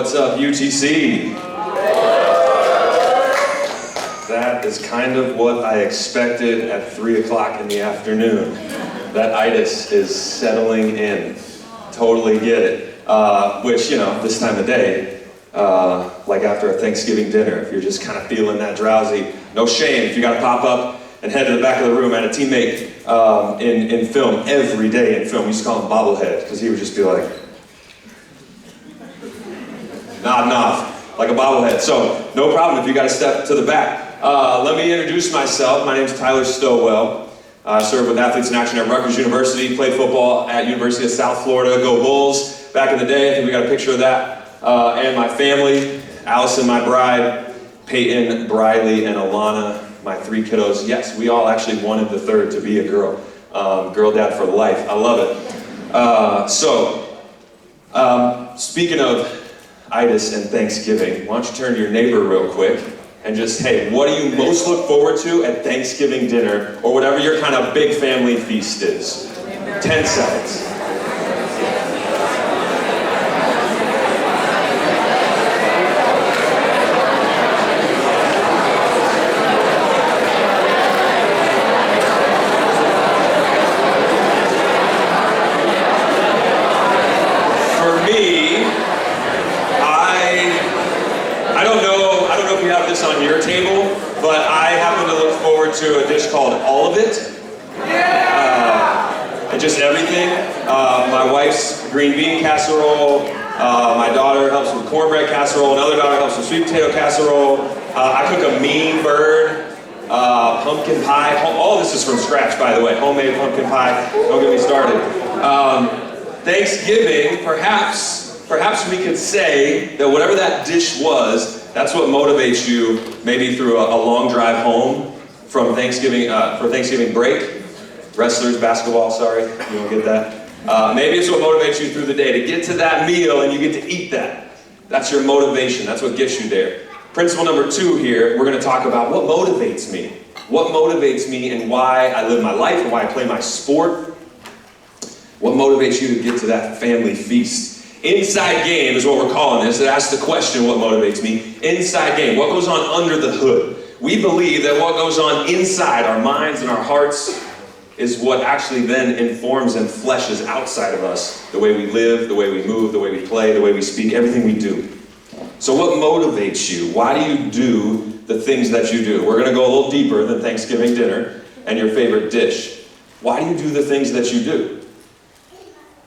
What's up, UTC? That is kind of what I expected at 3 o'clock in the afternoon. That itis is settling in. Totally get it. Which, you know, this time of day, like after a Thanksgiving dinner, if you're just kind of feeling that drowsy, no shame if you got to pop up and head to the back of the room. I had a teammate in film, every day in film. We used to call him Bobblehead, because he would just be like, nodding off, like a bobblehead. So, no problem if you got to step to the back. Let me introduce myself. My name's Tyler Stowell. I served with Athletes in Action at Rutgers University, played football at University of South Florida, go Bulls. Back in the day, I think we got a picture of that. And my family, Allison, my bride, Peyton, Briley, and Alana, my 3 kiddos. Yes, we all actually wanted the third to be a girl. Girl dad for life. I love it. Speaking of itis and Thanksgiving, why don't you turn to your neighbor real quick and just, hey, what do you most look forward to at Thanksgiving dinner, or whatever your kind of big family feast is? 10 seconds. On your table, but I happen to look forward to a dish called all of it. And just everything. My wife's green bean casserole, my daughter helps with cornbread casserole, another daughter helps with sweet potato casserole. I cook a mean bird, pumpkin pie. All this is from scratch, by the way, homemade pumpkin pie. Don't get me started. Thanksgiving, perhaps we could say that whatever that dish was, that's what motivates you, maybe through a long drive home from Thanksgiving, for Thanksgiving break. Wrestlers, basketball, sorry, you don't get that. Maybe it's what motivates you through the day, to get to that meal and you get to eat that. That's your motivation, that's what gets you there. Principle number 2 here, we're gonna talk about what motivates me. What motivates me and why I live my life and why I play my sport. What motivates you to get to that family feast? Inside game is what we're calling this. It asks the question, what motivates me? Inside game, what goes on under the hood? We believe that what goes on inside our minds and our hearts is what actually then informs and fleshes outside of us. The way we live, the way we move, the way we play, the way we speak, everything we do. So what motivates you? Why do you do the things that you do? We're gonna go a little deeper than Thanksgiving dinner and your favorite dish. Why do you do the things that you do?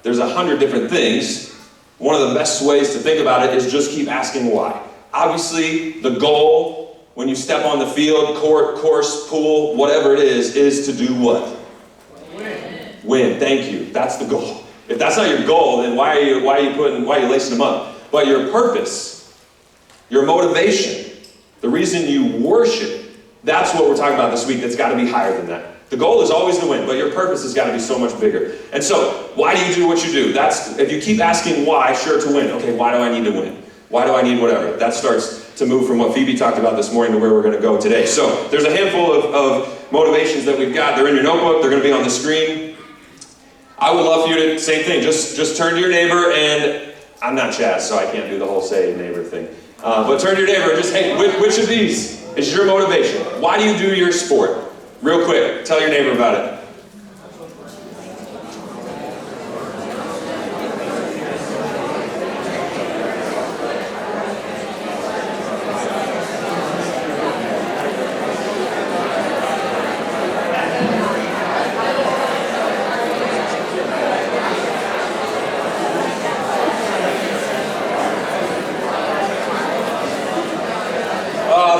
There's 100 different things. One of the best ways to think about it is just keep asking why. Obviously, the goal when you step on the field, court, course, pool, whatever it is to do what? Win. Win, thank you. That's the goal. If that's not your goal, then why are you lacing them up? But your purpose, your motivation, the reason you worship, that's what we're talking about this week. That's got to be higher than that. The goal is always to win, but your purpose has got to be so much bigger. And so, why do you do what you do? That's, if you keep asking why, sure, to win. Okay, why do I need to win? Why do I need whatever? That starts to move from what Phoebe talked about this morning to where we're going to go today. So, there's a handful of motivations that we've got. They're in your notebook. They're going to be on the screen. I would love for you to, same thing, just turn to your neighbor, and I'm not Chaz, so I can't do the whole say neighbor thing. But turn to your neighbor and just, hey, which of these is your motivation? Why do you do your sport? Real quick, tell your neighbor about it.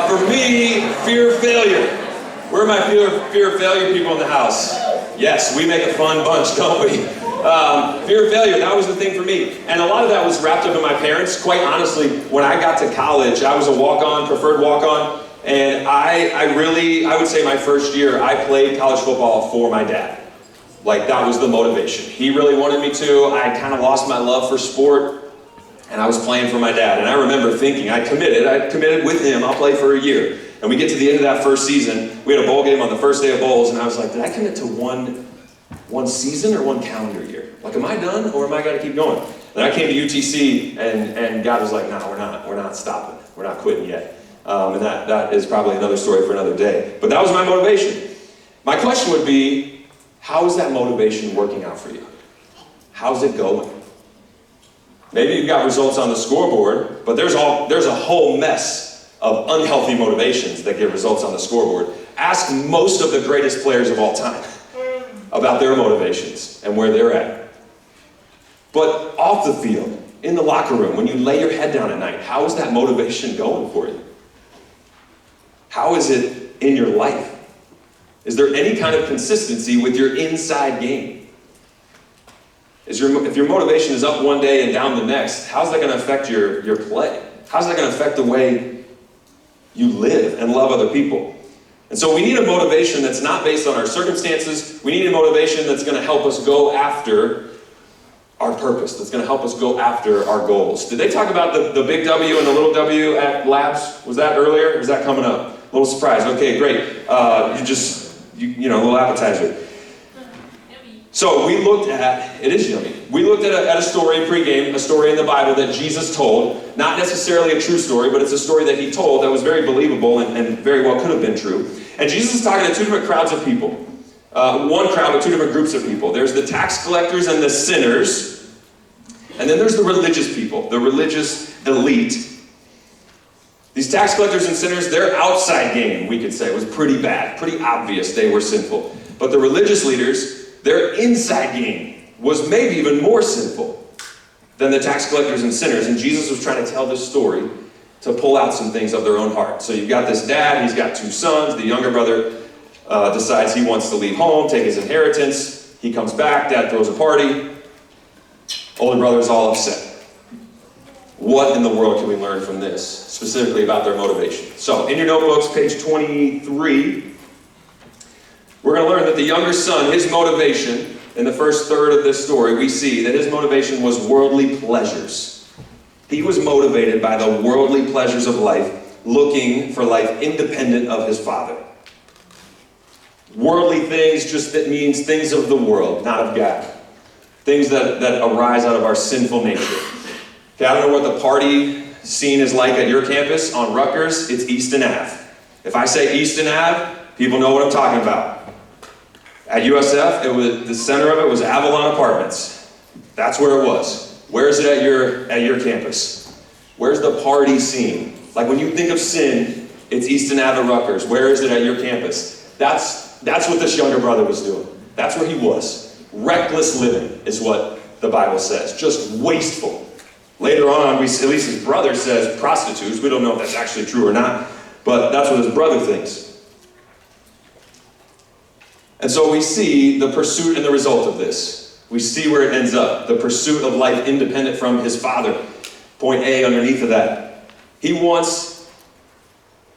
For me, fear of failure. Where are my fear of failure people in the house? Yes, we make a fun bunch, don't we? Fear of failure, that was the thing for me. And a lot of that was wrapped up in my parents. Quite honestly, when I got to college, I was a walk-on, preferred walk-on. And I would say my first year, I played college football for my dad. Like, that was the motivation. He really wanted me to. I kind of lost my love for sport. And I was playing for my dad. And I remember thinking, I committed with him, I'll play for a year. And we get to the end of that first season, we had a bowl game on the first day of bowls, and I was like, did I commit to one season or one calendar year? Like, am I done, or am I gonna keep going? And I came to UTC, and God was like, no, we're not stopping. We're not quitting yet. And that is probably another story for another day. But that was my motivation. My question would be, how is that motivation working out for you? How's it going? Maybe you've got results on the scoreboard, but there's a whole mess of unhealthy motivations that get results on the scoreboard. Ask most of the greatest players of all time about their motivations and where they're at. But off the field, in the locker room, when you lay your head down at night, how is that motivation going for you? How is it in your life? Is there any kind of consistency with your inside game? If your motivation is up one day and down the next, how's that going to affect your play? How's that going to affect the way you live and love other people? And so we need a motivation that's not based on our circumstances. We need a motivation that's going to help us go after our purpose, that's going to help us go after our goals. Did they talk about the big W and the little W at Labs? Was that earlier, or is that coming up? A little surprise. Okay, great. You know, a little appetizer. So we looked at, it is yummy. We looked at a story pregame, a story in the Bible that Jesus told. Not necessarily a true story, but it's a story that he told that was very believable and very well could have been true. And Jesus is talking to two different crowds of people. One crowd with two different groups of people. There's the tax collectors and the sinners. And then there's the religious people, the religious elite. These tax collectors and sinners, their outside game, we could say, was pretty bad, pretty obvious they were sinful. But the religious leaders, their inside game was maybe even more sinful than the tax collectors and sinners. And Jesus was trying to tell this story to pull out some things of their own heart. So you've got this dad, he's got two sons. The younger brother decides he wants to leave home, take his inheritance. He comes back, dad throws a party. Older brother's all upset. What in the world can we learn from this, specifically about their motivation? So in your notebooks, page 23, we're going to learn that the younger son, his motivation, in the first third of this story, we see that his motivation was worldly pleasures. He was motivated by the worldly pleasures of life, looking for life independent of his father. Worldly things, just that means things of the world, not of God. Things that arise out of our sinful nature. Okay, I don't know what the party scene is like at your campus. On Rutgers, it's Easton Ave. If I say Easton Ave, people know what I'm talking about. At USF, the center of it was Avalon Apartments. That's where it was. Where is it at your campus? Where's the party scene? Like when you think of sin, it's Easton Ave at Rutgers. Where is it at your campus? That's what this younger brother was doing. That's where he was. Reckless living is what the Bible says. Just wasteful. Later on, at least his brother says prostitutes. We don't know if that's actually true or not, but that's what his brother thinks. And so we see the pursuit and the result of this. We see where it ends up. The pursuit of life independent from his father. Point A underneath of that. He wants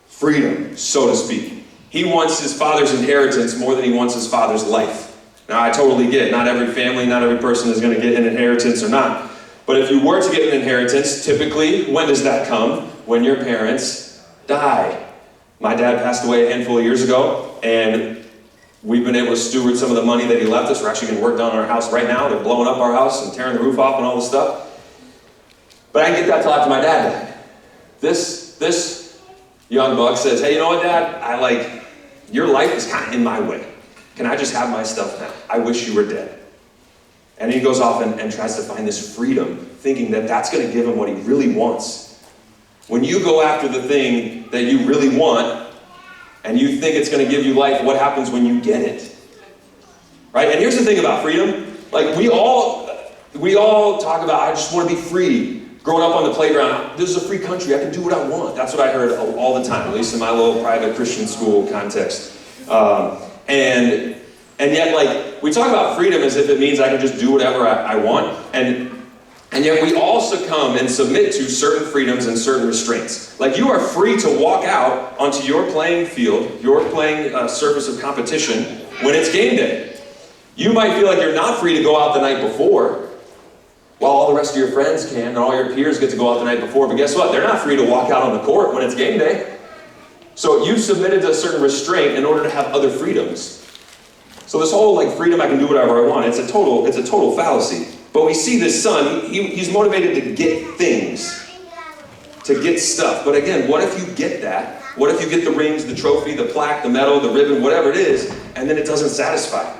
freedom, so to speak. He wants his father's inheritance more than he wants his father's life. Now, I totally get it. Not every family, not every person is going to get an inheritance or not. But if you were to get an inheritance, typically, when does that come? When your parents die. My dad passed away a handful of years ago, and we've been able to steward some of the money that he left us. We're actually going to work down on our house right now. They're blowing up our house and tearing the roof off and all this stuff. But I didn't get that till after my dad died. This young buck says, hey, you know what, Dad? Your life is kind of in my way. Can I just have my stuff now? I wish you were dead. And he goes off and tries to find this freedom, thinking that that's going to give him what he really wants. When you go after the thing that you really want, and you think it's going to give you life, what happens when you get it? Right? And here's the thing about freedom. Like, we all talk about, I just want to be free. Growing up on the playground, this is a free country, I can do what I want. That's what I heard all the time, at least in my little private Christian school context. And yet, like, we talk about freedom as if it means I can just do whatever I want. And yet we all succumb and submit to certain freedoms and certain restraints. Like, you are free to walk out onto your playing field, your playing surface of competition, when it's game day. You might feel like you're not free to go out the night before, while all the rest of your friends can, and all your peers get to go out the night before. But guess what? They're not free to walk out on the court when it's game day. So you've submitted to a certain restraint in order to have other freedoms. So this whole freedom, I can do whatever I want, it's a total fallacy. But But we see this son, he's motivated to get things, to get stuff. But again, what if you get that? What if you get the rings, the trophy, the plaque, the medal, the ribbon, whatever it is, and then it doesn't satisfy?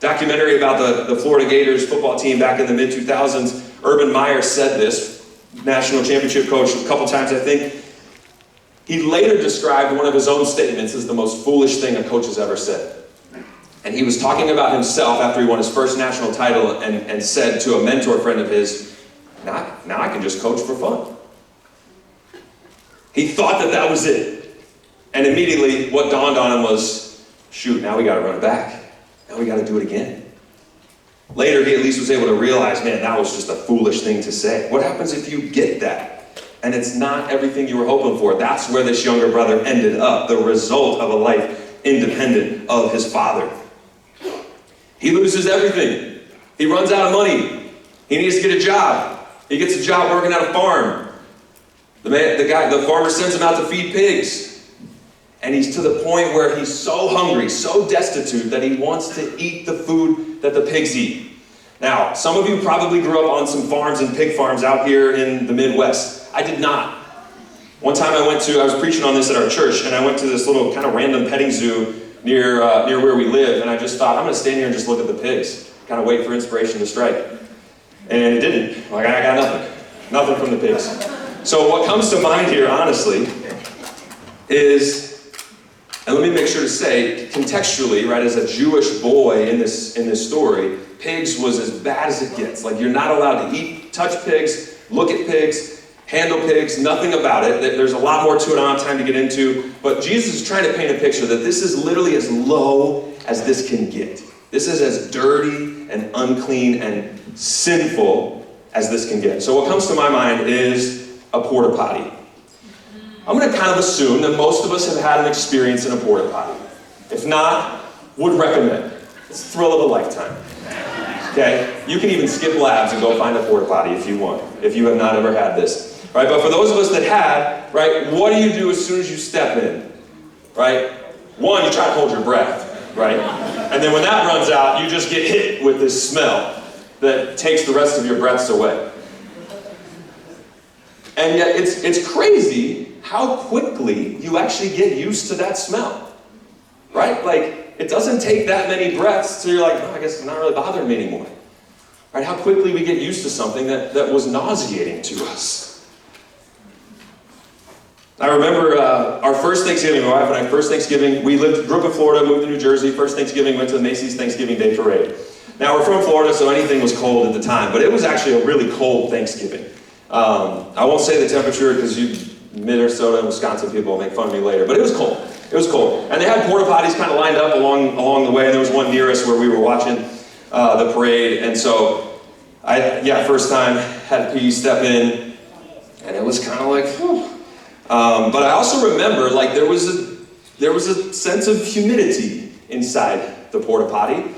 Documentary about the Florida Gators football team back in the mid-2000s. Urban Meyer said this, national championship coach, a couple times I think. He later described one of his own statements as the most foolish thing a coach has ever said. And he was talking about himself after he won his first national title and said to a mentor friend of his, now I can just coach for fun. He thought that was it. And immediately what dawned on him was, shoot, now we got to run it back. Now we got to do it again. Later, he at least was able to realize, man, that was just a foolish thing to say. What happens if you get that? And it's not everything you were hoping for. That's where this younger brother ended up, the result of a life independent of his father. He loses everything. He runs out of money. He needs to get a job. He gets a job working at a farm. The farmer sends him out to feed pigs. And he's to the point where he's so hungry, so destitute, that he wants to eat the food that the pigs eat. Now, some of you probably grew up on some farms and pig farms out here in the Midwest. I did not. One time I was preaching on this at our church, and I went to this little kind of random petting zoo near where we live, and I just thought, I'm going to stand here and just look at the pigs, kind of wait for inspiration to strike. And it didn't. Like, I got nothing from the pigs. So what comes to mind here, honestly, is, and let me make sure to say, contextually, right, as a Jewish boy in this story, pigs was as bad as it gets. Like, you're not allowed to touch pigs, look at pigs, handle pigs, nothing about it. There's a lot more to it I don't have time to get into. But Jesus is trying to paint a picture that this is literally as low as this can get. This is as dirty and unclean and sinful as this can get. So what comes to my mind is a porta potty. I'm going to kind of assume that most of us have had an experience in a porta potty. If not, would recommend. It's the thrill of a lifetime. Okay? You can even skip labs and go find a porta potty if you want, if you have not ever had this. Right? But for those of us that had, right, what do you do as soon as you step in? Right? One, you try to hold your breath, right? And then when that runs out, you just get hit with this smell that takes the rest of your breaths away. And yet it's crazy how quickly you actually get used to that smell. Right? Like, it doesn't take that many breaths till you're like, oh, I guess it's not really bothering me anymore. Right? How quickly we get used to something that was nauseating to us. I remember our first Thanksgiving, my wife and I, first Thanksgiving, we grew up in Florida, moved to New Jersey, first Thanksgiving, went to the Macy's Thanksgiving Day Parade. Now, we're from Florida, so anything was cold at the time, but it was actually a really cold Thanksgiving. I won't say the temperature because Minnesota and Wisconsin people will make fun of me later, but it was cold. It was cold. And they had porta potties kind of lined up along the way, and there was one near us where we were watching the parade, and so first time, had to pee, step in, and it was kind of like, whew. But I also remember, like, there was a sense of humidity inside the porta potty.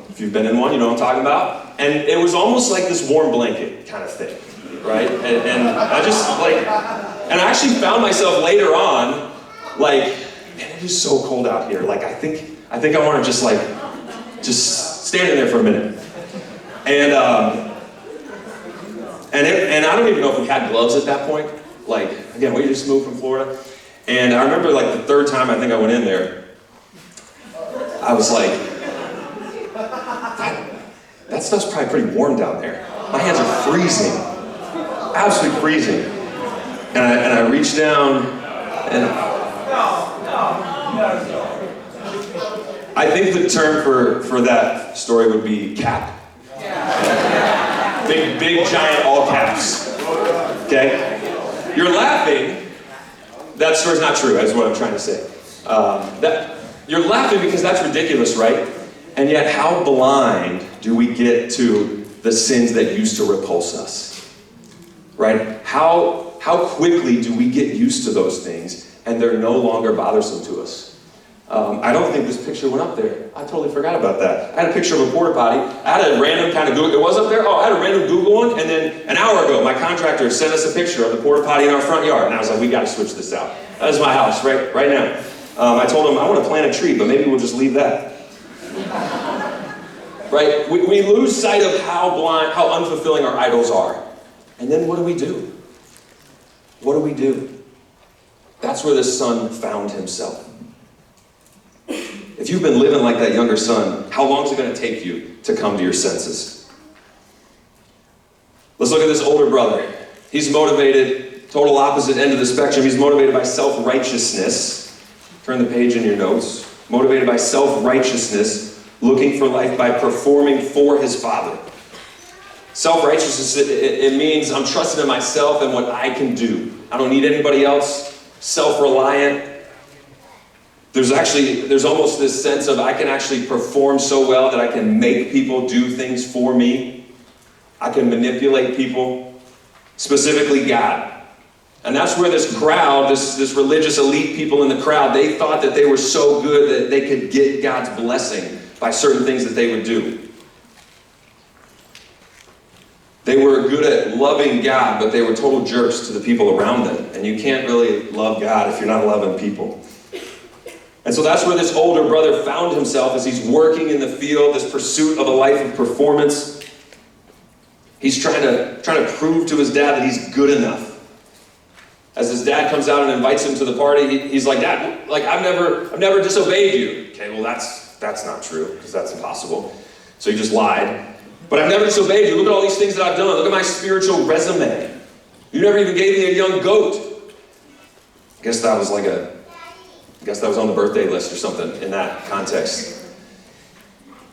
If you've been in one, you know what I'm talking about. And it was almost like this warm blanket kind of thing, right? And I just, like, and I actually found myself later on, like, man, it is so cold out here. Like, I think I want to just stand in there for a minute. And I don't even know if we had gloves at that point. Like, again, we just moved from Florida. And I remember, like, the third time I think I went in there, I was like, that stuff's probably pretty warm down there. My hands are freezing, absolutely freezing. And I reached down, and I think the term for that story would be cap. Big, giant all caps. Okay? You're laughing. That story's not true, is what I'm trying to say. You're laughing because that's ridiculous, right? And yet, how blind do we get to the sins that used to repulse us? Right? How quickly do we get used to those things and they're no longer bothersome to us? I don't think this picture went up there. I totally forgot about that. I had a picture of a porta potty. I had a random kind of Google. It was up there? Oh, I had a random Google one. And then an hour ago, my contractor sent us a picture of the porta potty in our front yard. And I was like, we got to switch this out. That is my house right now. I told him, I want to plant a tree, but maybe we'll just leave that. right? We lose sight of how blind, how unfulfilling our idols are. And then what do we do? What do we do? That's where this son found himself. If you've been living like that younger son, how long is it going to take you to come to your senses? Let's look at this older brother. He's motivated, total opposite end of the spectrum. He's motivated by self-righteousness. Turn the page in your notes. Motivated by self-righteousness, looking for life by performing for his father. Self-righteousness, it means I'm trusting in myself and what I can do. I don't need anybody else. Self-reliant. There's almost this sense of I can actually perform so well that I can make people do things for me. I can manipulate people, specifically God. And that's where this crowd, this religious elite people in the crowd, they thought that they were so good that they could get God's blessing by certain things that they would do. They were good at loving God, but they were total jerks to the people around them. And you can't really love God if you're not loving people. And so that's where this older brother found himself as he's working in the field, this pursuit of a life of performance. He's trying to prove to his dad that he's good enough. As his dad comes out and invites him to the party, he's like, Dad, like I've never disobeyed you. Okay, well that's not true, because that's impossible. So he just lied. But I've never disobeyed you. Look at all these things that I've done. Look at my spiritual resume. You never even gave me a young goat. I guess that was on the birthday list or something in that context.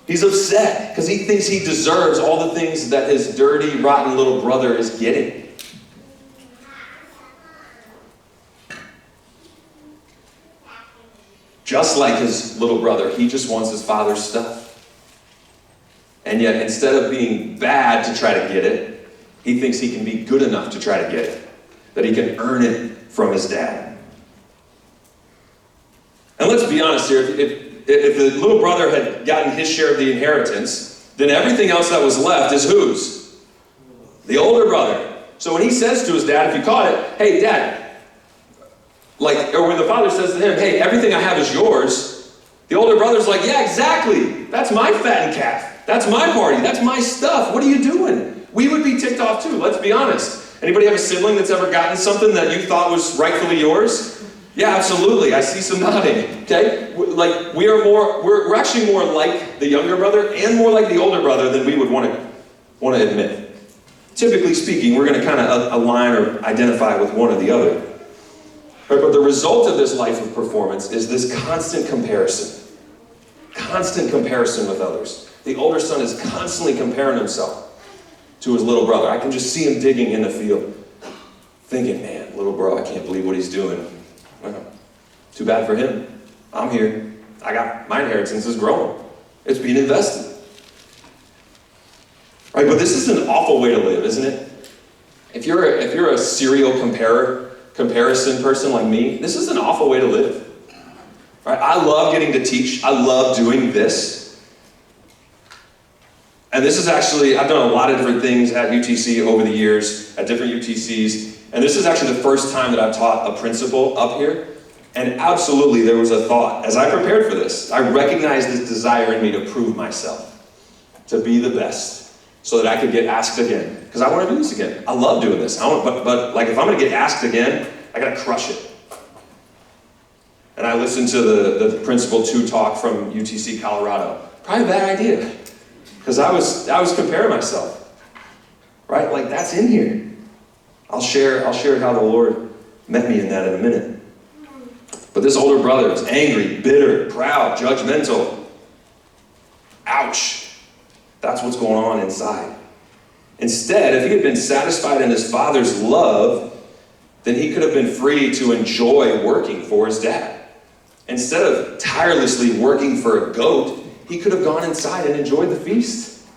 He's upset because he thinks he deserves all the things that his dirty, rotten little brother is getting. Just like his little brother, he just wants his father's stuff. And yet, instead of being bad to try to get it, he thinks he can be good enough to try to get it. That he can earn it from his dad. And let's be honest here, if the little brother had gotten his share of the inheritance, then everything else that was left is whose? The older brother. So when he says to his dad, if you caught it, hey dad, or when the father says to him, hey, everything I have is yours, the older brother's like, yeah, exactly. That's my fattened calf. That's my party. That's my stuff. What are you doing? We would be ticked off too, let's be honest. Anybody have a sibling that's ever gotten something that you thought was rightfully yours? Yeah, absolutely. I see some nodding. Okay? We're actually more like the younger brother and more like the older brother than we would want to admit. Typically speaking, we're going to kind of align or identify with one or the other. Right, but the result of this life of performance is this constant comparison. Constant comparison with others. The older son is constantly comparing himself to his little brother. I can just see him digging in the field, thinking, man, little bro, I can't believe what he's doing. Well, too bad for him. I'm here. I got my inheritance is growing. It's being invested. Right, but this is an awful way to live, isn't it? If you're a serial comparison person like me, this is an awful way to live. Right? I love getting to teach. I love doing this. And this is actually, I've done a lot of different things at UTC over the years, at different UTCs. And this is actually the first time that I've taught a principle up here. And absolutely there was a thought, as I prepared for this, I recognized this desire in me to prove myself, to be the best, so that I could get asked again. Because I want to do this again. I love doing this. But like if I'm going to get asked again, I got to crush it. And I listened to the Principle 2 talk from UTC, Colorado. Probably a bad idea. Because I was comparing myself. Right? Like that's in here. I'll share how the Lord met me in that in a minute. But this older brother is angry, bitter, proud, judgmental. Ouch. That's what's going on inside. Instead, if he had been satisfied in his father's love, then he could have been free to enjoy working for his dad. Instead of tirelessly working for a goat, he could have gone inside and enjoyed the feast.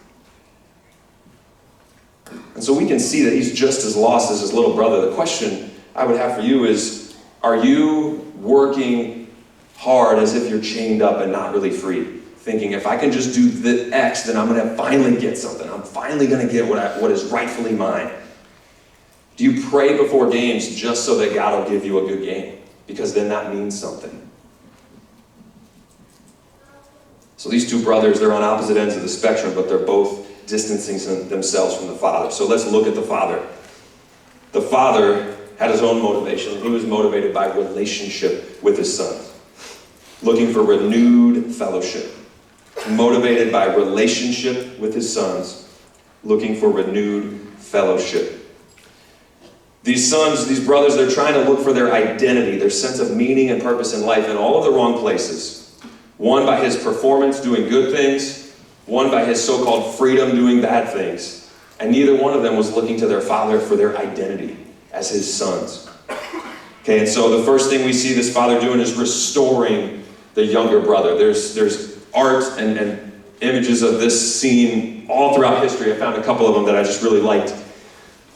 And so we can see that he's just as lost as his little brother. The question I would have for you is, are you working hard as if you're chained up and not really free? Thinking, if I can just do the X, then I'm going to finally get something. I'm finally going to get what is rightfully mine. Do you pray before games just so that God will give you a good game? Because then that means something. So these two brothers, they're on opposite ends of the spectrum, but they're both distancing themselves from the father. So let's look at the father. The father had his own motivation. He was motivated by relationship with his son, looking for renewed fellowship. Motivated by relationship with his sons, looking for renewed fellowship. These sons, these brothers, they're trying to look for their identity, their sense of meaning and purpose in life in all of the wrong places. One by his performance, doing good things. One by his so-called freedom, doing bad things. And neither one of them was looking to their father for their identity as his sons. Okay, and so the first thing we see this father doing is restoring the younger brother. There's art and images of this scene all throughout history. I found a couple of them that I just really liked,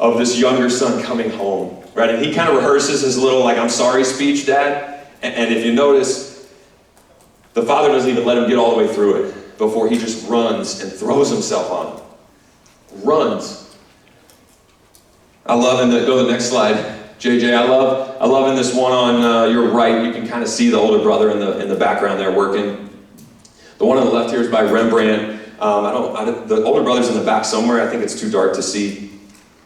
of this younger son coming home, right? And he kind of rehearses his little, like, I'm sorry speech, Dad. And if you notice, the father doesn't even let him get all the way through it before he just runs and throws himself on him. Runs. I love, go to the next slide, JJ. I love in this one on your right, you can kind of see the older brother in the background there working. The one on the left here is by Rembrandt. The older brother's in the back somewhere. I think it's too dark to see.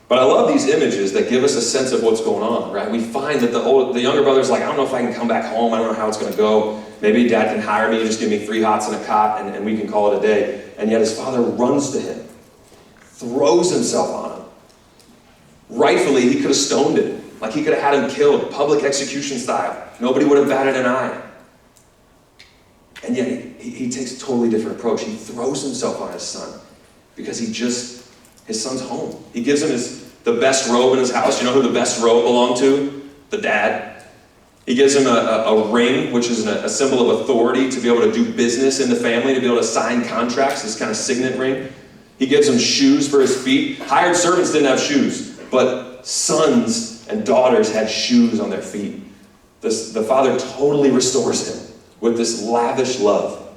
But I love these images that give us a sense of what's going on, right? We find that the younger brother's like, I don't know if I can come back home. I don't know how it's going to go. Maybe Dad can hire me, just give me 3 hots and a cot, and we can call it a day. And yet his father runs to him, throws himself on him. Rightfully, he could have stoned him. Like he could have had him killed, public execution style. Nobody would have batted an eye. And yet he takes a totally different approach. He throws himself on his son because his son's home. He gives him the best robe in his house. You know who the best robe belonged to? The dad. He gives him a ring, which is a symbol of authority to be able to do business in the family, to be able to sign contracts, this kind of signet ring. He gives him shoes for his feet. Hired servants didn't have shoes, but sons and daughters had shoes on their feet. The father totally restores him with this lavish love.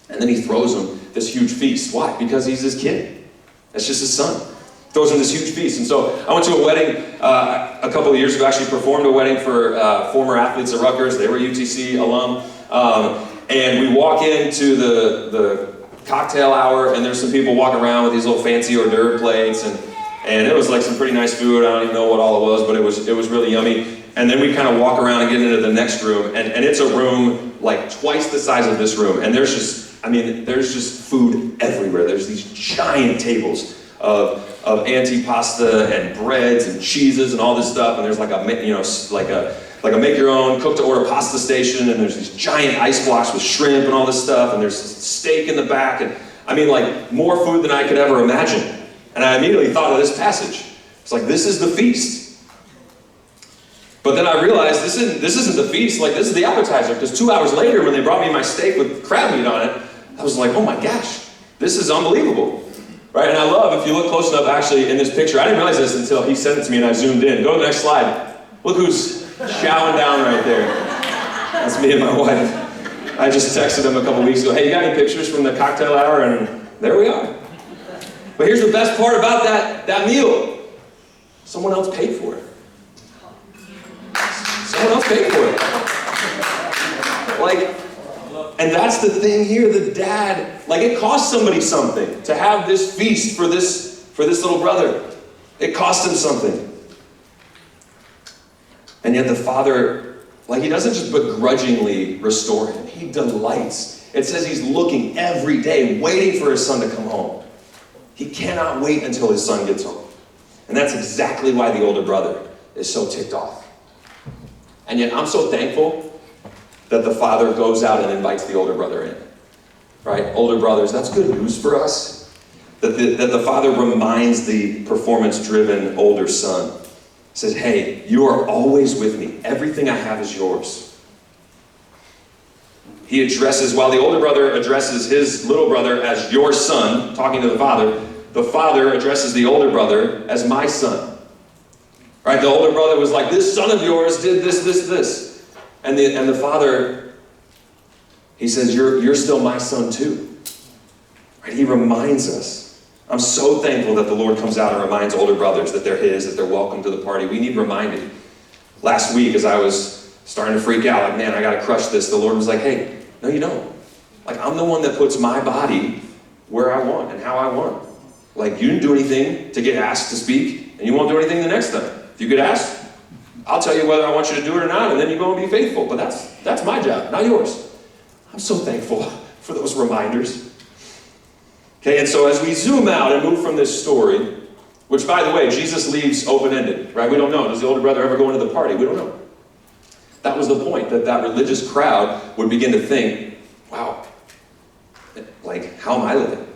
And then he throws him this huge feast. Why? Because he's his kid. That's just his son. Throws him this huge feast. And so I went to a wedding a couple of years ago, actually performed a wedding for former athletes at Rutgers. They were UTC alum. And we walk into the cocktail hour, and there's some people walking around with these little fancy hors d'oeuvre plates. And it was like some pretty nice food. I don't even know what all it was, but it was really yummy. And then we kind of walk around and get into the next room. And it's a room like twice the size of this room. And there's just food everywhere. There's these giant tables of antipasta and breads and cheeses and all this stuff, and there's like a make your own cook to order pasta station, and there's these giant ice blocks with shrimp and all this stuff, and there's steak in the back, and I mean, like, more food than I could ever imagine. And I immediately thought of this passage. It's like, this is the feast. But then I realized this isn't the feast, like, this is the appetizer, because 2 hours later when they brought me my steak with crab meat on it, I was like, oh my gosh, this is unbelievable. Right, and I love, if you look close enough, actually, in this picture, I didn't realize this until he sent it to me and I zoomed in. Go to the next slide. Look who's chowing down right there. That's me and my wife. I just texted him a couple weeks ago, hey, you got any pictures from the cocktail hour? And there we are. But here's the best part about that meal. Someone else paid for it. Someone else paid for it. Like, and that's the thing here, the dad, like, it cost somebody something to have this feast for this little brother. It cost him something. And yet the father, like, he doesn't just begrudgingly restore him. He delights. It says he's looking every day, waiting for his son to come home. He cannot wait until his son gets home. And that's exactly why the older brother is so ticked off. And yet I'm so thankful that the father goes out and invites the older brother in. Right? Older brothers, that's good news for us. That the father reminds the performance-driven older son. Says, hey, you are always with me. Everything I have is yours. He addresses, while the older brother addresses his little brother as your son, talking to the father addresses the older brother as my son. Right? The older brother was like, this son of yours did this. And the father, he says, you're still my son too. Right? He reminds us. I'm so thankful that the Lord comes out and reminds older brothers that they're his, that they're welcome to the party. We need reminding. Last week, as I was starting to freak out, like, man, I got to crush this, the Lord was like, hey, no, you don't. Like, I'm the one that puts my body where I want and how I want. Like, you didn't do anything to get asked to speak, and you won't do anything the next time. If you get asked, I'll tell you whether I want you to do it or not, and then you go and be faithful. But that's my job, not yours. I'm so thankful for those reminders. Okay, and so as we zoom out and move from this story, which, by the way, Jesus leaves open-ended, right? We don't know. Does the older brother ever go into the party? We don't know. That was the point, that religious crowd would begin to think, wow, like, how am I living?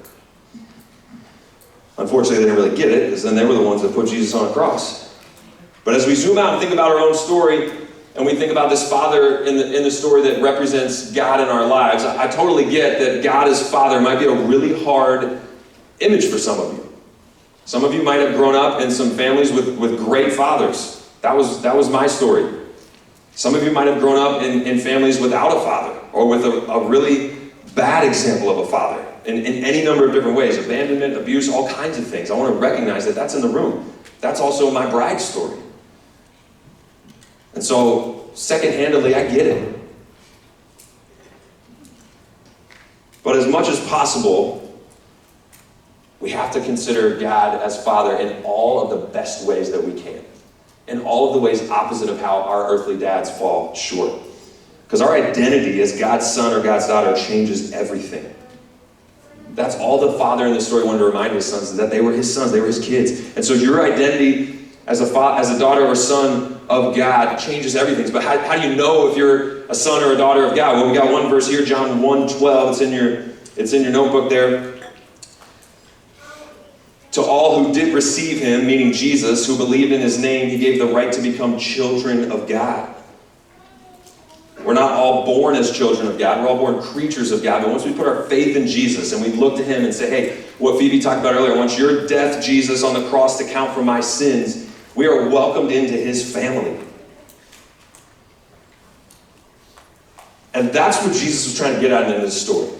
Unfortunately, they didn't really get it, because then they were the ones that put Jesus on a cross. But as we zoom out and think about our own story, and we think about this father in the story that represents God in our lives, I totally get that God as Father might be a really hard image for some of you. Some of you might have grown up in some families with great fathers. That was my story. Some of you might have grown up in families without a father, or with a really bad example of a father in any number of different ways. Abandonment, abuse, all kinds of things. I want to recognize that that's in the room. That's also my bride's story. And so, second-handedly, I get it. But as much as possible, we have to consider God as Father in all of the best ways that we can. In all of the ways opposite of how our earthly dads fall short. Because our identity as God's son or God's daughter changes everything. That's all the father in the story wanted to remind his sons, is that they were his sons, they were his kids. And so your identity as a daughter or son of God changes everything. But how do you know if you're a son or a daughter of God? Well, we got one verse here, John 1:12. It's in your notebook there. To all who did receive him, meaning Jesus, who believed in his name, he gave the right to become children of God. We're not all born as children of God. We're all born creatures of God. But once we put our faith in Jesus and we look to him and say, hey, what Phoebe talked about earlier, once your death, Jesus, on the cross to count for my sins, we are welcomed into his family. And that's what Jesus was trying to get at in this story.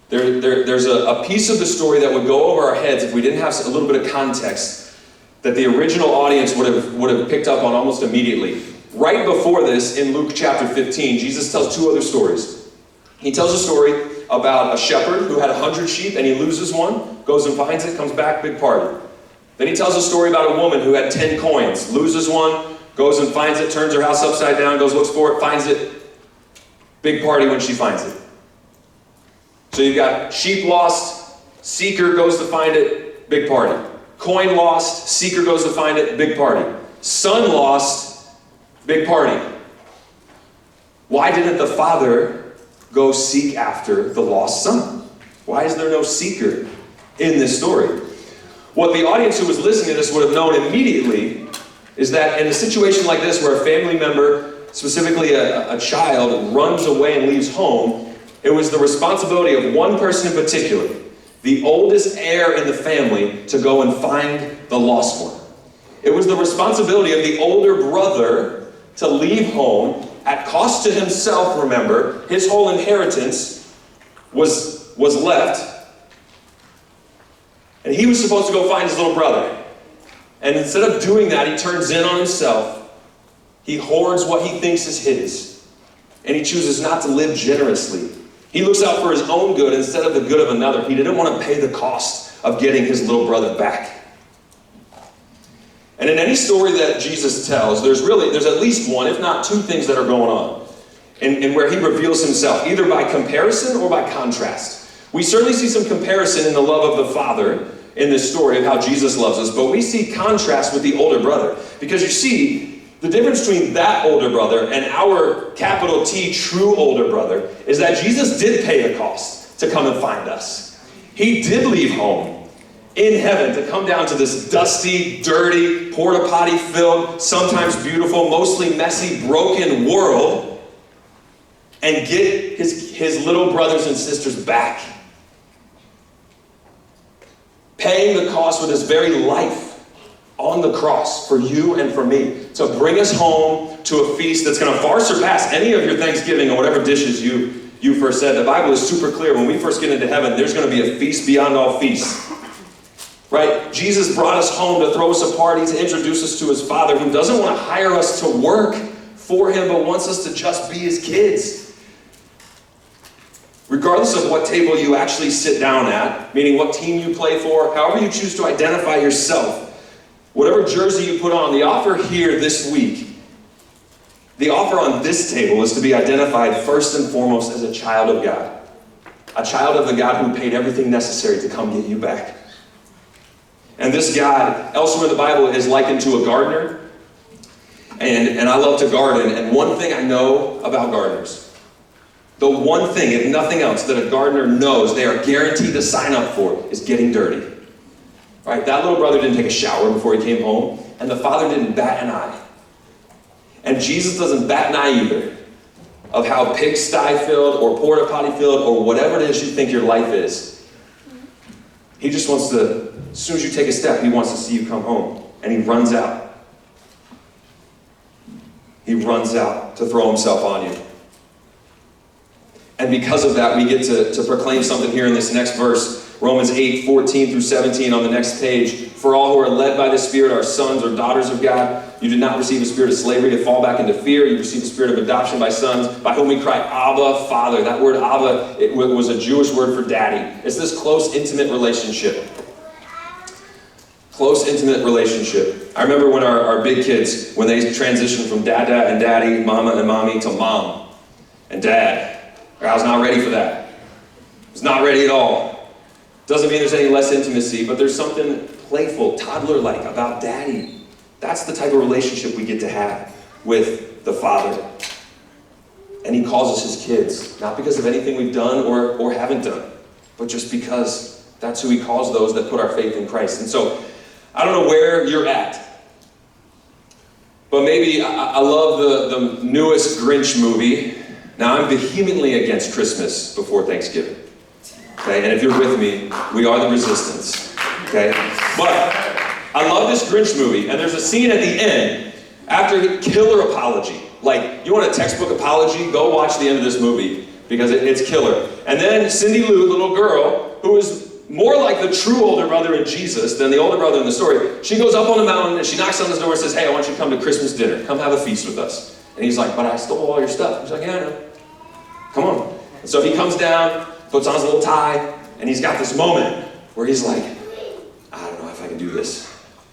There's a piece of the story that would go over our heads if we didn't have a little bit of context that the original audience would have picked up on almost immediately. Right before this, in Luke chapter 15, Jesus tells two other stories. He tells a story about a shepherd who had 100 sheep and he loses one, goes and finds it, comes back, big party. Then he tells a story about a woman who had 10 coins, loses one, goes and finds it, turns her house upside down, goes, looks for it, finds it, big party when she finds it. So you've got sheep lost, seeker goes to find it, big party. Coin lost, seeker goes to find it, big party. Son lost, big party. Why didn't the father go seek after the lost son? Why is there no seeker in this story? What the audience who was listening to this would have known immediately is that in a situation like this where a family member, specifically a child, runs away and leaves home, it was the responsibility of one person in particular, the oldest heir in the family, to go and find the lost one. It was the responsibility of the older brother to leave home at cost to himself, remember. His whole inheritance was left. And he was supposed to go find his little brother. And instead of doing that, he turns in on himself. He hoards what he thinks is his. And he chooses not to live generously. He looks out for his own good instead of the good of another. He didn't want to pay the cost of getting his little brother back. And in any story that Jesus tells, there's at least one, if not two things that are going on. And where he reveals himself, either by comparison or by contrast. We certainly see some comparison in the love of the Father in this story of how Jesus loves us, but we see contrast with the older brother. Because you see, the difference between that older brother and our capital T true older brother is that Jesus did pay the cost to come and find us. He did leave home in heaven to come down to this dusty, dirty, porta potty filled, sometimes beautiful, mostly messy, broken world and get his little brothers and sisters back. Paying the cost with his very life on the cross for you and for me to bring us home to a feast that's going to far surpass any of your Thanksgiving or whatever dishes you first said. The Bible is super clear. When we first get into heaven, there's going to be a feast beyond all feasts. Right? Jesus brought us home to throw us a party, to introduce us to his Father, who doesn't want to hire us to work for him, but wants us to just be his kids. Regardless of what table you actually sit down at, meaning what team you play for, however you choose to identify yourself, whatever jersey you put on, the offer here this week, the offer on this table is to be identified first and foremost as a child of God. A child of the God who paid everything necessary to come get you back. And this God, elsewhere in the Bible, is likened to a gardener. And I love to garden. And one thing I know about gardeners, the one thing, if nothing else, that a gardener knows they are guaranteed to sign up for is getting dirty. Right? That little brother didn't take a shower before he came home, and the father didn't bat an eye. And Jesus doesn't bat an eye either of how pigsty filled or porta potty filled or whatever it is you think your life is. He just wants to, as soon as you take a step, he wants to see you come home. And he runs out. He runs out to throw himself on you. And because of that, we get to proclaim something here in this next verse. Romans 8, 14 through 17 on the next page. For all who are led by the Spirit are sons or daughters of God. You did not receive a spirit of slavery to fall back into fear. You received the spirit of adoption by sons, by whom we cry, Abba, Father. That word Abba, it was a Jewish word for daddy. It's this close, intimate relationship. Close, intimate relationship. I remember when our big kids, when they transitioned from dada and daddy, mama and mommy, to mom and dad. I was not ready for that. I was not ready at all. Doesn't mean there's any less intimacy, but there's something playful, toddler-like about daddy. That's the type of relationship we get to have with the Father. And he calls us his kids, not because of anything we've done or haven't done, but just because that's who he calls those that put our faith in Christ. And so, I don't know where you're at, but maybe I love the newest Grinch movie. Now, I'm vehemently against Christmas before Thanksgiving. Okay, and if you're with me, we are the resistance. Okay, but I love this Grinch movie, and there's a scene at the end after killer apology. Like, you want a textbook apology? Go watch the end of this movie because it's killer. And then Cindy Lou, the little girl, who is more like the true older brother in Jesus than the older brother in the story, she goes up on the mountain and she knocks on his door and says, "Hey, I want you to come to Christmas dinner. Come have a feast with us." And he's like, "But I stole all your stuff." He's like, "Yeah, I know. Come on." And so he comes down, puts on his little tie, and he's got this moment where he's like, "I don't know if I can do this.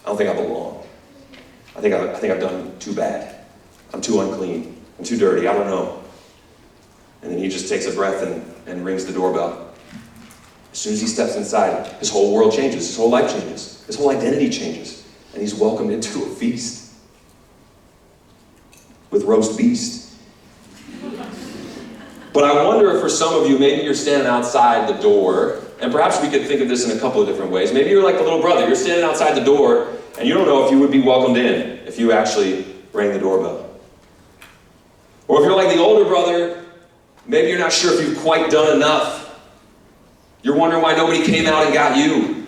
I don't think I belong. I think I've done too bad. I'm too unclean. I'm too dirty. I don't know." And then he just takes a breath and rings the doorbell. As soon as he steps inside, his whole world changes. His whole life changes. His whole identity changes. And he's welcomed into a feast with roast beast. But I wonder if for some of you, maybe you're standing outside the door, and perhaps we could think of this in a couple of different ways. Maybe you're like the little brother. You're standing outside the door, and you don't know if you would be welcomed in if you actually rang the doorbell. Or if you're like the older brother, maybe you're not sure if you've quite done enough. You're wondering why nobody came out and got you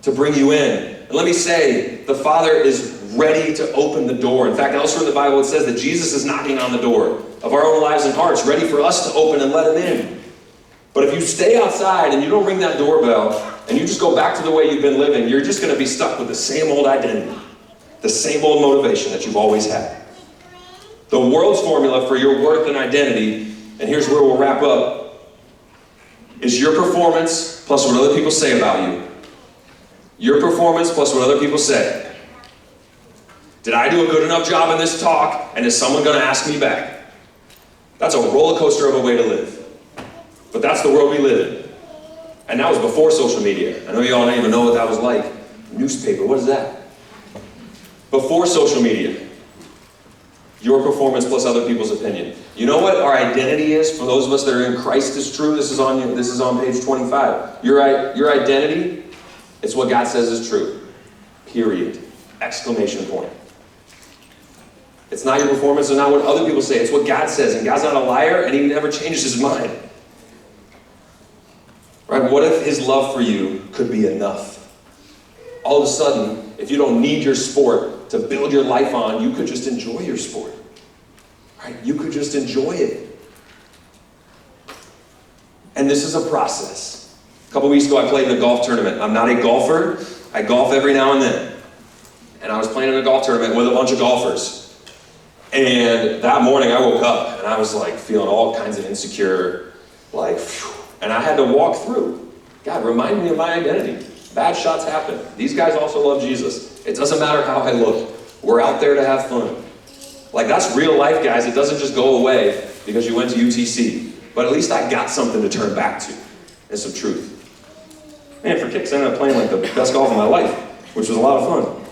to bring you in. And let me say, the Father is ready to open the door. In fact, elsewhere in the Bible it says that Jesus is knocking on the door of our own lives and hearts, ready for us to open and let him in. But if you stay outside and you don't ring that doorbell, and you just go back to the way you've been living, you're just going to be stuck with the same old identity, the same old motivation that you've always had. The world's formula for your worth and identity, and here's where we'll wrap up, is your performance plus what other people say about you. Your performance plus what other people say. Did I do a good enough job in this talk, and is someone going to ask me back? That's a roller coaster of a way to live. But that's the world we live in. And that was before social media. I know you all don't even know what that was like. Newspaper, what is that? Before social media. Your performance plus other people's opinion. You know what our identity is for those of us that are in Christ is true? This is on page 25. Your identity, it's what God says is true. Period. Exclamation point. It's not your performance, it's not what other people say, it's what God says. And God's not a liar, and he never changes his mind. Right? What if his love for you could be enough? All of a sudden, if you don't need your sport to build your life on, you could just enjoy your sport. Right? You could just enjoy it. And this is a process. A couple weeks ago, I played in a golf tournament. I'm not a golfer. I golf every now and then. And I was playing in a golf tournament with a bunch of golfers. And that morning, I woke up, and I was like feeling all kinds of insecure, like, phew, And I had to walk through. God, remind me of my identity. Bad shots happen. These guys also love Jesus. It doesn't matter how I look. We're out there to have fun. Like, that's real life, guys. It doesn't just go away because you went to UTC. But at least I got something to turn back to. And some truth. Man, for kicks, I ended up playing like the best golf of my life, which was a lot of fun.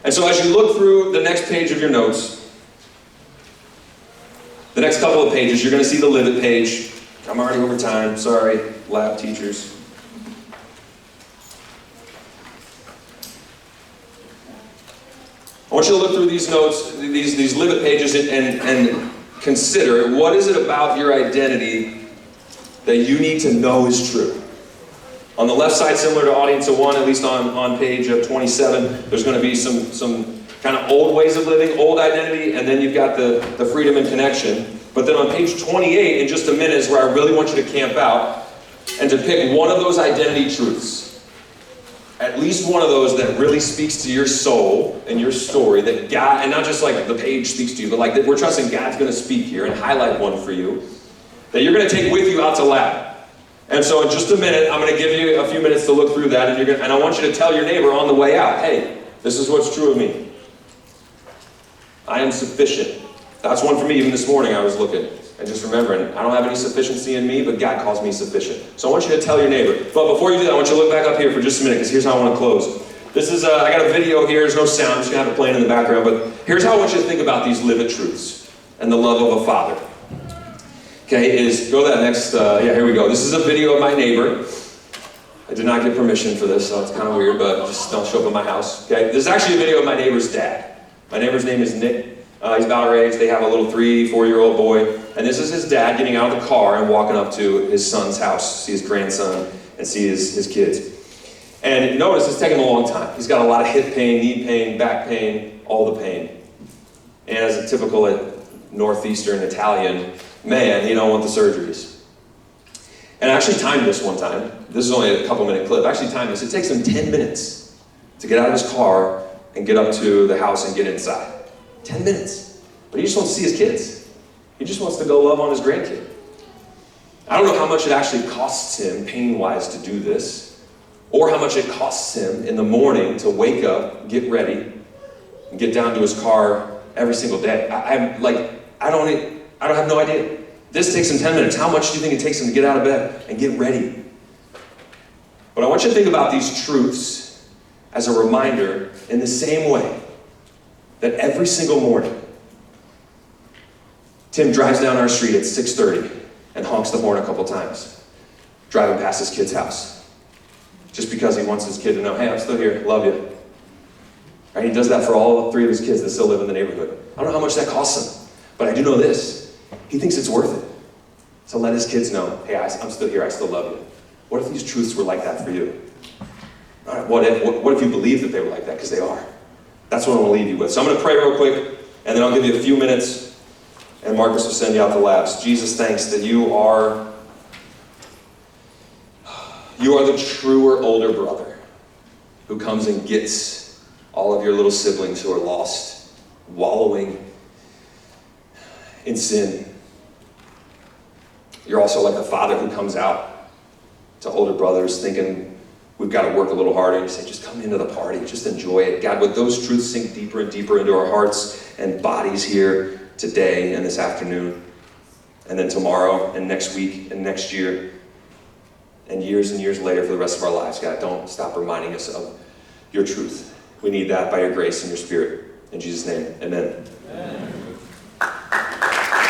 And so as you look through the next page of your notes, the next couple of pages, you're going to see the Live It page. I'm already over time. Sorry, lab teachers. I want you to look through these notes, these Live It pages, and consider, what is it about your identity that you need to know is true? On the left side, similar to audience of one, at least on page 27, there's going to be some kind of old ways of living, old identity, and then you've got the freedom and connection. But then on page 28, in just a minute, is where I really want you to camp out and to pick one of those identity truths. At least one of those that really speaks to your soul and your story, that God, and not just like the page speaks to you, but like that we're trusting God's going to speak here, and highlight one for you that you're going to take with you out to lab. And so in just a minute, I'm going to give you a few minutes to look through that, and I want you to tell your neighbor on the way out, hey, this is what's true of me. I am sufficient. That's one for me. Even this morning I was looking and just remembering, I don't have any sufficiency in me, but God calls me sufficient. So I want you to tell your neighbor. But before you do that, I want you to look back up here for just a minute, because here's how I want to close. This is, I got a video here, there's no sound, I'm just going to have it playing in the background, but here's how I want you to think about these Live It truths and the love of a father. Okay, go to that next, yeah, here we go. This is a video of my neighbor. I did not get permission for this, so it's kind of weird, but just don't show up at my house. Okay, this is actually a video of my neighbor's dad. My neighbor's name is Nick. He's about our age. They have a little 3-4-year-old boy. And this is his dad getting out of the car and walking up to his son's house, see his grandson, and see his kids. And notice it's taken a long time. He's got a lot of hip pain, knee pain, back pain, all the pain. And as a typical Northeastern Italian man, he don't want the surgeries. And I actually timed this one time. This is only a couple-minute clip. I actually timed this. It takes him 10 minutes to get out of his car and get up to the house and get inside. 10 minutes. But he just wants to see his kids. He just wants to go love on his grandkid. I don't know how much it actually costs him pain-wise to do this, or how much it costs him in the morning to wake up, get ready, and get down to his car every single day. I have no idea. This takes him 10 minutes. How much do you think it takes him to get out of bed and get ready? But I want you to think about these truths as a reminder in the same way that every single morning, Tim drives down our street at 6:30 and honks the horn a couple times, driving past his kid's house, just because he wants his kid to know, hey, I'm still here, love you. Right? He does that for all 3 of his kids that still live in the neighborhood. I don't know how much that costs him, but I do know this. He thinks it's worth it to let his kids know, hey, I'm still here, I still love you. What if these truths were like that for you? All right, what if you believe that they were like that? Because they are. That's what I want to leave you with. So I'm going to pray real quick, and then I'll give you a few minutes, and Marcus will send you out the labs. Jesus, thanks that you are the truer older brother who comes and gets all of your little siblings who are lost, wallowing in sin. You're also like the father who comes out to older brothers thinking, we've got to work a little harder. You say, just come into the party, just enjoy it. God, would those truths sink deeper and deeper into our hearts and bodies here today and this afternoon, and then tomorrow and next week and next year and years later for the rest of our lives. God, don't stop reminding us of your truth. We need that by your grace and your spirit. In Jesus' name, amen.